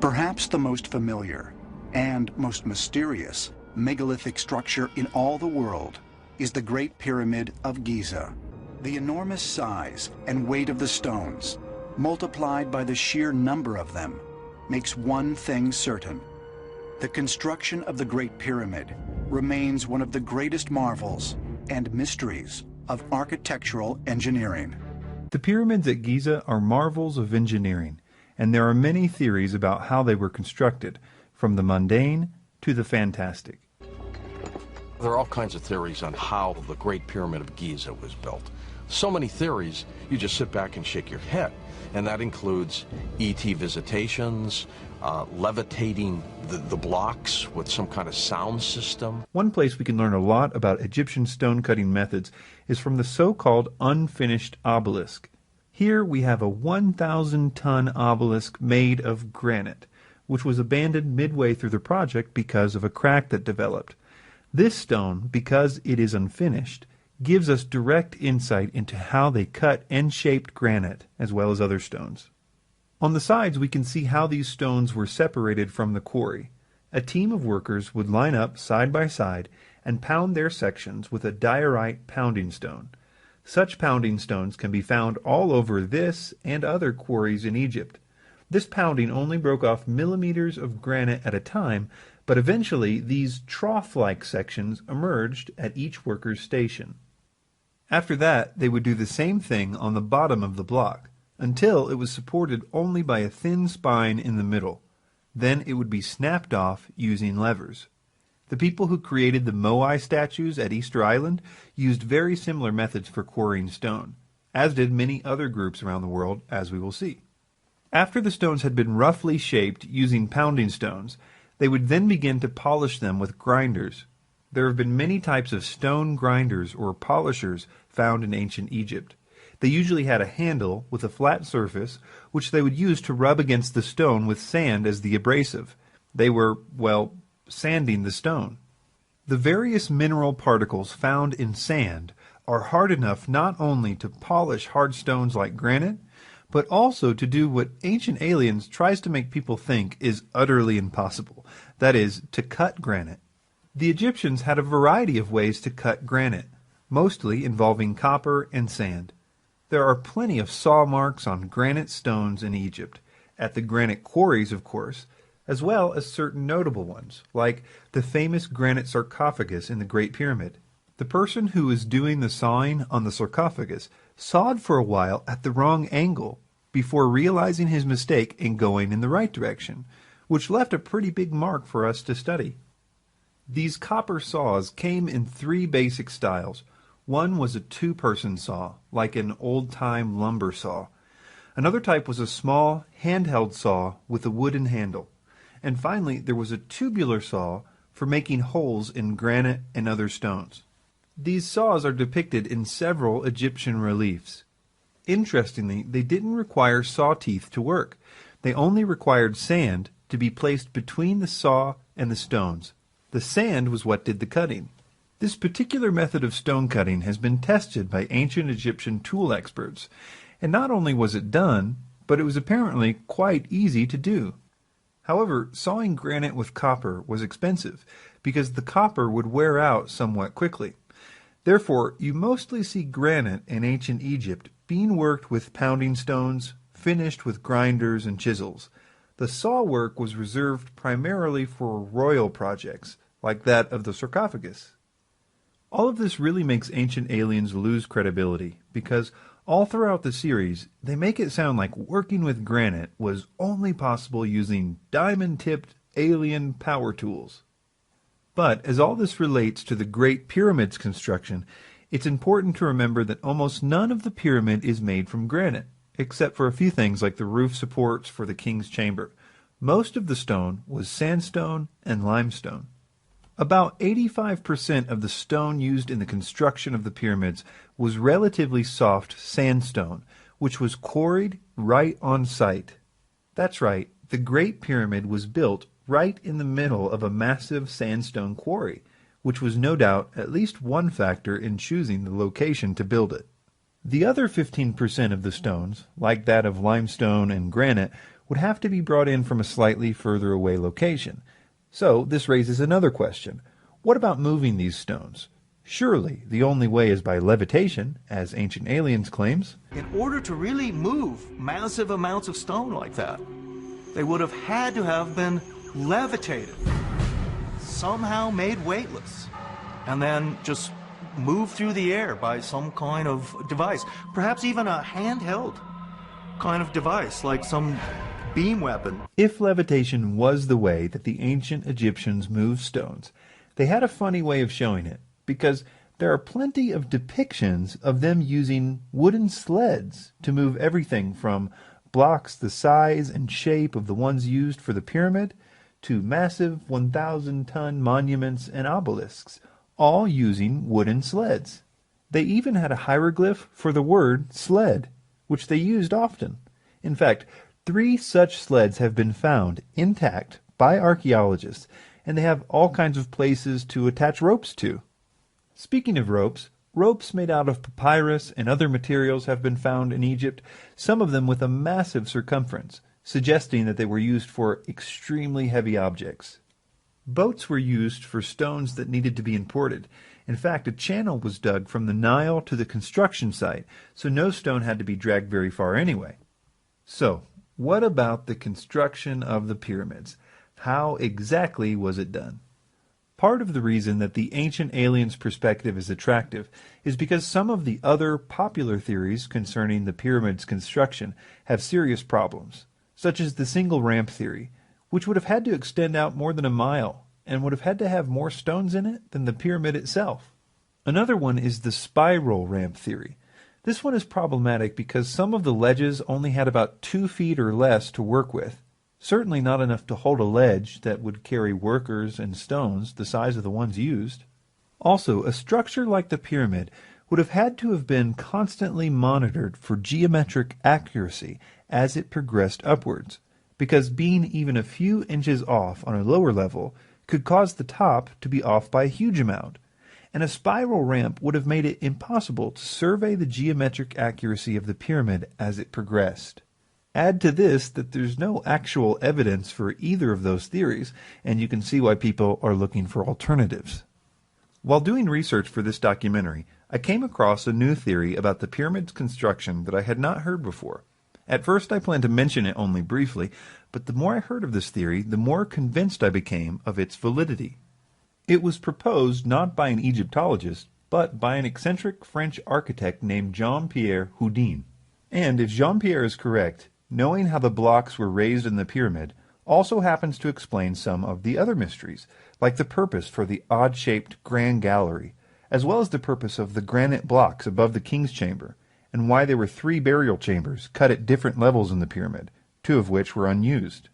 Perhaps the most familiar and most mysterious megalithic structure in all the world is the Great Pyramid of Giza. The enormous size and weight of the stones, multiplied by the sheer number of them, makes one thing certain. The construction of the Great Pyramid remains one of the greatest marvels and mysteries of architectural engineering. The pyramids at Giza are marvels of engineering, and there are many theories about how they were constructed, from the mundane to the fantastic. There are all kinds of theories on how the Great Pyramid of Giza was built. So many theories, you just sit back and shake your head. And that includes ET visitations, levitating the blocks with some kind of sound system. One place we can learn a lot about Egyptian stone-cutting methods is from the so-called unfinished obelisk. Here we have a 1,000-ton obelisk made of granite, which was abandoned midway through the project because of a crack that developed. This stone, because it is unfinished, gives us direct insight into how they cut and shaped granite, as well as other stones. On the sides we can see how these stones were separated from the quarry. A team of workers would line up side by side and pound their sections with a diorite pounding stone. Such pounding stones can be found all over this and other quarries in Egypt. This pounding only broke off millimeters of granite at a time, but eventually these trough-like sections emerged at each worker's station. After that, they would do the same thing on the bottom of the block, until it was supported only by a thin spine in the middle. Then it would be snapped off using levers. The people who created the Moai statues at Easter Island used very similar methods for quarrying stone, as did many other groups around the world, as we will see. After the stones had been roughly shaped using pounding stones, they would then begin to polish them with grinders. There have been many types of stone grinders or polishers found in ancient Egypt. They usually had a handle with a flat surface, which they would use to rub against the stone with sand as the abrasive. They were, well, sanding the stone. The various mineral particles found in sand are hard enough not only to polish hard stones like granite, but also to do what Ancient Aliens tries to make people think is utterly impossible, that is, to cut granite. The Egyptians had a variety of ways to cut granite, mostly involving copper and sand. There are plenty of saw marks on granite stones in Egypt, at the granite quarries, of course, as well as certain notable ones, like the famous granite sarcophagus in the Great Pyramid. The person who was doing the sawing on the sarcophagus sawed for a while at the wrong angle before realizing his mistake and going in the right direction, which left a pretty big mark for us to study. These copper saws came in three basic styles. One was a two-person saw, like an old-time lumber saw. Another type was a small, handheld saw with a wooden handle. And finally, there was a tubular saw for making holes in granite and other stones. These saws are depicted in several Egyptian reliefs. Interestingly, they didn't require saw teeth to work. They only required sand to be placed between the saw and the stones. The sand was what did the cutting. This particular method of stone cutting has been tested by ancient Egyptian tool experts, and not only was it done, but it was apparently quite easy to do. However, sawing granite with copper was expensive, because the copper would wear out somewhat quickly. Therefore, you mostly see granite in ancient Egypt being worked with pounding stones, finished with grinders and chisels. The saw work was reserved primarily for royal projects, like that of the sarcophagus. All of this really makes Ancient Aliens lose credibility, because all throughout the series, they make it sound like working with granite was only possible using diamond-tipped alien power tools. But as all this relates to the Great Pyramid's construction, it's important to remember that almost none of the pyramid is made from granite, except for a few things like the roof supports for the king's chamber. Most of the stone was sandstone and limestone. About 85% of the stone used in the construction of the pyramids was relatively soft sandstone, which was quarried right on site. That's right, the Great Pyramid was built right in the middle of a massive sandstone quarry, which was no doubt at least one factor in choosing the location to build it. The other 15% of the stones, like that of limestone and granite, would have to be brought in from a slightly further away location. So this raises another question. What about moving these stones? Surely the only way is by levitation, as Ancient Aliens claims. In order to really move massive amounts of stone like that, they would have had to have been levitated, somehow made weightless, and then just moved through the air by some kind of device, perhaps even a handheld kind of device, like some beam weapon. If levitation was the way that the ancient Egyptians moved stones, they had a funny way of showing it, because there are plenty of depictions of them using wooden sleds to move everything from blocks the size and shape of the ones used for the pyramid to massive 1,000-ton monuments and obelisks, all using wooden sleds. They even had a hieroglyph for the word sled, which they used often. In fact, 3 such sleds have been found intact by archaeologists, and they have all kinds of places to attach ropes to. Speaking of ropes, ropes made out of papyrus and other materials have been found in Egypt, some of them with a massive circumference, suggesting that they were used for extremely heavy objects. Boats were used for stones that needed to be imported. In fact, a channel was dug from the Nile to the construction site, so no stone had to be dragged very far anyway. So, what about the construction of the pyramids? How exactly was it done? Part of the reason that the Ancient Aliens perspective is attractive is because some of the other popular theories concerning the pyramid's construction have serious problems, such as the single ramp theory, which would have had to extend out more than a mile and would have had to have more stones in it than the pyramid itself. Another one is the spiral ramp theory. This one is problematic because some of the ledges only had about 2 feet or less to work with, certainly not enough to hold a ledge that would carry workers and stones the size of the ones used. Also, a structure like the pyramid would have had to have been constantly monitored for geometric accuracy as it progressed upwards, because being even a few inches off on a lower level could cause the top to be off by a huge amount, and a spiral ramp would have made it impossible to survey the geometric accuracy of the pyramid as it progressed. Add to this that there's no actual evidence for either of those theories, and you can see why people are looking for alternatives. While doing research for this documentary, I came across a new theory about the pyramid's construction that I had not heard before. At first I planned to mention it only briefly, but the more I heard of this theory, the more convinced I became of its validity. It was proposed not by an Egyptologist, but by an eccentric French architect named Jean-Pierre Houdin. And if Jean-Pierre is correct, knowing how the blocks were raised in the pyramid also happens to explain some of the other mysteries, like the purpose for the odd-shaped Grand Gallery, as well as the purpose of the granite blocks above the king's chamber, and why there were 3 burial chambers cut at different levels in the pyramid, 2 of which were unused.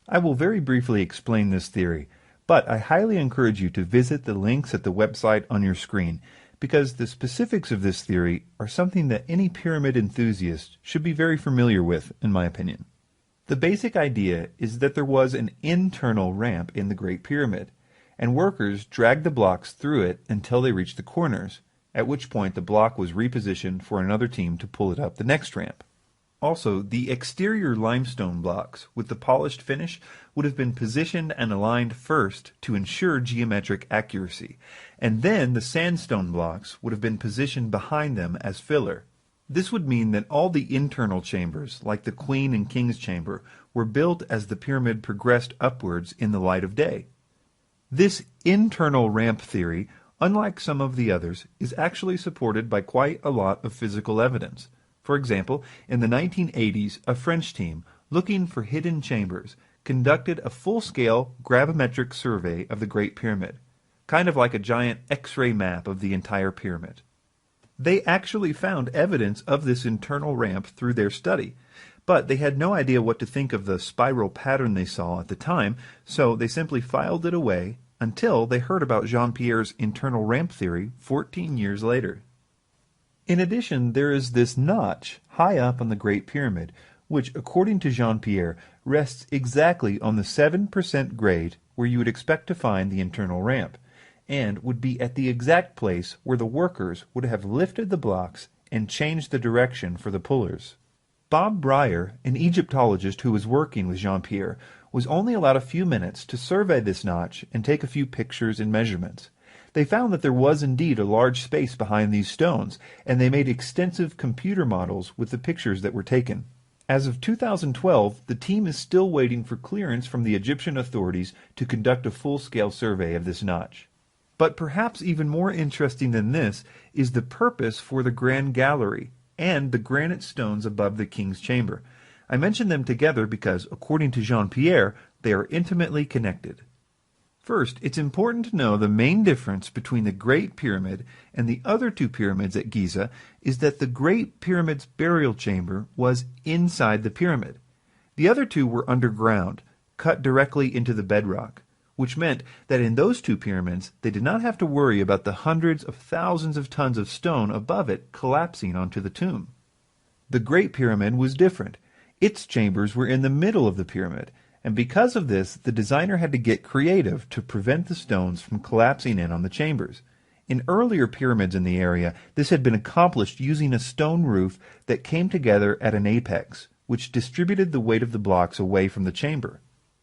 I will very briefly explain this theory, but I highly encourage you to visit the links at the website on your screen, because the specifics of this theory are something that any pyramid enthusiast should be very familiar with, in my opinion. The basic idea is that there was an internal ramp in the Great Pyramid, and workers dragged the blocks through it until they reached the corners, at which point the block was repositioned for another team to pull it up the next ramp. Also, the exterior limestone blocks with the polished finish would have been positioned and aligned first to ensure geometric accuracy, and then the sandstone blocks would have been positioned behind them as filler. This would mean that all the internal chambers, like the Queen and King's chamber, were built as the pyramid progressed upwards in the light of day. This internal ramp theory, unlike some of the others, is actually supported by quite a lot of physical evidence. For example, in the 1980s, a French team, looking for hidden chambers, conducted a full-scale gravimetric survey of the Great Pyramid, kind of like a giant X-ray map of the entire pyramid. They actually found evidence of this internal ramp through their study, but they had no idea what to think of the spiral pattern they saw at the time, so they simply filed it away until they heard about Jean-Pierre's internal ramp theory 14 years later. In addition, there is this notch high up on the Great Pyramid, which, according to Jean-Pierre, rests exactly on the 7% grade where you would expect to find the internal ramp, and would be at the exact place where the workers would have lifted the blocks and changed the direction for the pullers. Bob Breyer, an Egyptologist who was working with Jean-Pierre, was only allowed a few minutes to survey this notch and take a few pictures and measurements. They found that there was indeed a large space behind these stones, and they made extensive computer models with the pictures that were taken. As of 2012, the team is still waiting for clearance from the Egyptian authorities to conduct a full-scale survey of this notch. But perhaps even more interesting than this is the purpose for the Grand Gallery and the granite stones above the king's chamber. I mention them together because, according to Jean-Pierre, they are intimately connected. First, it's important to know the main difference between the Great Pyramid and the other two pyramids at Giza is that the Great Pyramid's burial chamber was inside the pyramid. The other two were underground, cut directly into the bedrock, which meant that in those two pyramids they did not have to worry about the hundreds of thousands of tons of stone above it collapsing onto the tomb. The Great Pyramid was different. Its chambers were in the middle of the pyramid, and because of this, the designer had to get creative to prevent the stones from collapsing in on the chambers. In earlier pyramids in the area, this had been accomplished using a stone roof that came together at an apex, which distributed the weight of the blocks away from the chamber.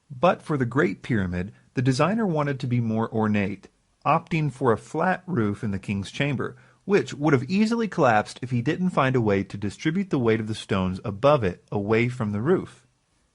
But for the Great Pyramid, the designer wanted to be more ornate, opting for a flat roof in the king's chamber, which would have easily collapsed if he didn't find a way to distribute the weight of the stones above it away from the roof.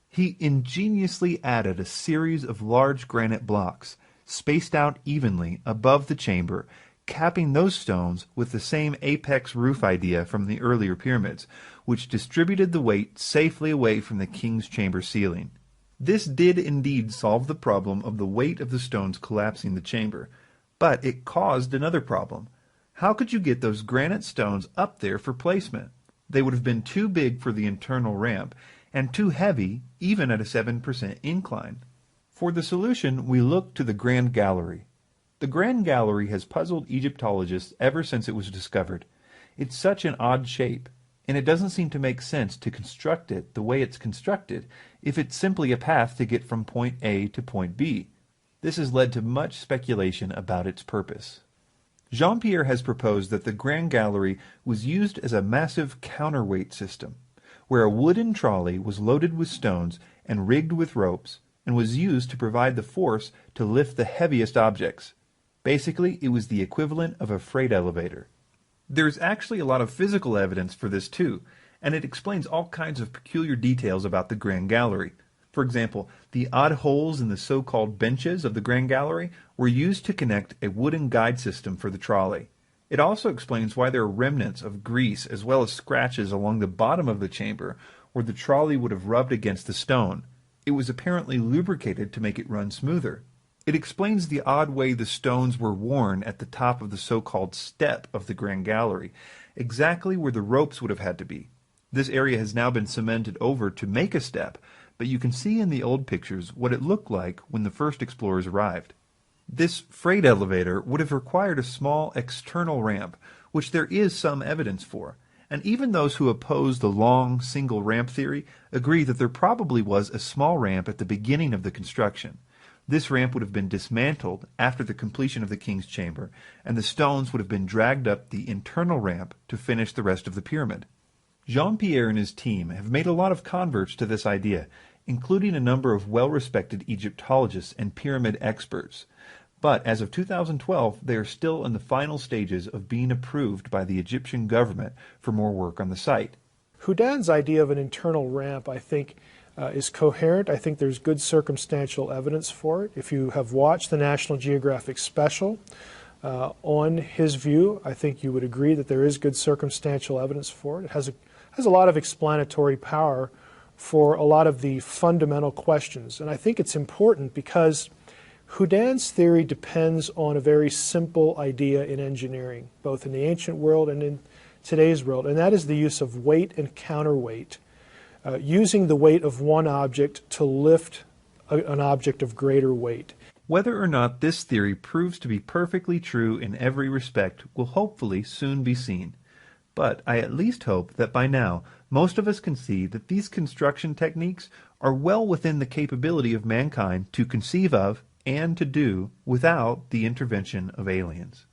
He ingeniously added a series of large granite blocks, spaced out evenly above the chamber, capping those stones with the same apex roof idea from the earlier pyramids, which distributed the weight safely away from the king's chamber ceiling. This did indeed solve the problem of the weight of the stones collapsing the chamber, but it caused another problem. How could you get those granite stones up there for placement? They would have been too big for the internal ramp, and too heavy even at a 7% incline. For the solution, we look to the Grand Gallery. The Grand Gallery has puzzled Egyptologists ever since it was discovered. It's such an odd shape, and it doesn't seem to make sense to construct it the way it's constructed if it's simply a path to get from point A to point B. This has led to much speculation about its purpose. Jean-Pierre has proposed that the Grand Gallery was used as a massive counterweight system, where a wooden trolley was loaded with stones and rigged with ropes, and was used to provide the force to lift the heaviest objects. Basically, it was the equivalent of a freight elevator. There's actually a lot of physical evidence for this too, and it explains all kinds of peculiar details about the Grand Gallery. For example, the odd holes in the so-called benches of the Grand Gallery were used to connect a wooden guide system for the trolley. It also explains why there are remnants of grease as well as scratches along the bottom of the chamber where the trolley would have rubbed against the stone. It was apparently lubricated to make it run smoother. It explains the odd way the stones were worn at the top of the so-called step of the Grand Gallery, exactly where the ropes would have had to be. This area has now been cemented over to make a step, but you can see in the old pictures what it looked like when the first explorers arrived. This freight elevator would have required a small external ramp, which there is some evidence for, and even those who oppose the long, single ramp theory agree that there probably was a small ramp at the beginning of the construction. This ramp would have been dismantled after the completion of the king's chamber, and the stones would have been dragged up the internal ramp to finish the rest of the pyramid. Jean-Pierre and his team have made a lot of converts to this idea, including a number of well-respected Egyptologists and pyramid experts. But as of 2012, they are still in the final stages of being approved by the Egyptian government for more work on the site. Houdin's idea of an internal ramp, I think, is coherent. I think there's good circumstantial evidence for it. If you have watched the National Geographic special on his view, I think you would agree that there is good circumstantial evidence for it. It has a lot of explanatory power for a lot of the fundamental questions. And I think it's important because Houdin's theory depends on a very simple idea in engineering, both in the ancient world and in today's world, and that is the use of weight and counterweight, using the weight of one object to lift an object of greater weight. Whether or not this theory proves to be perfectly true in every respect will hopefully soon be seen. But I at least hope that by now most of us can see that these construction techniques are well within the capability of mankind to conceive of and to do without the intervention of aliens.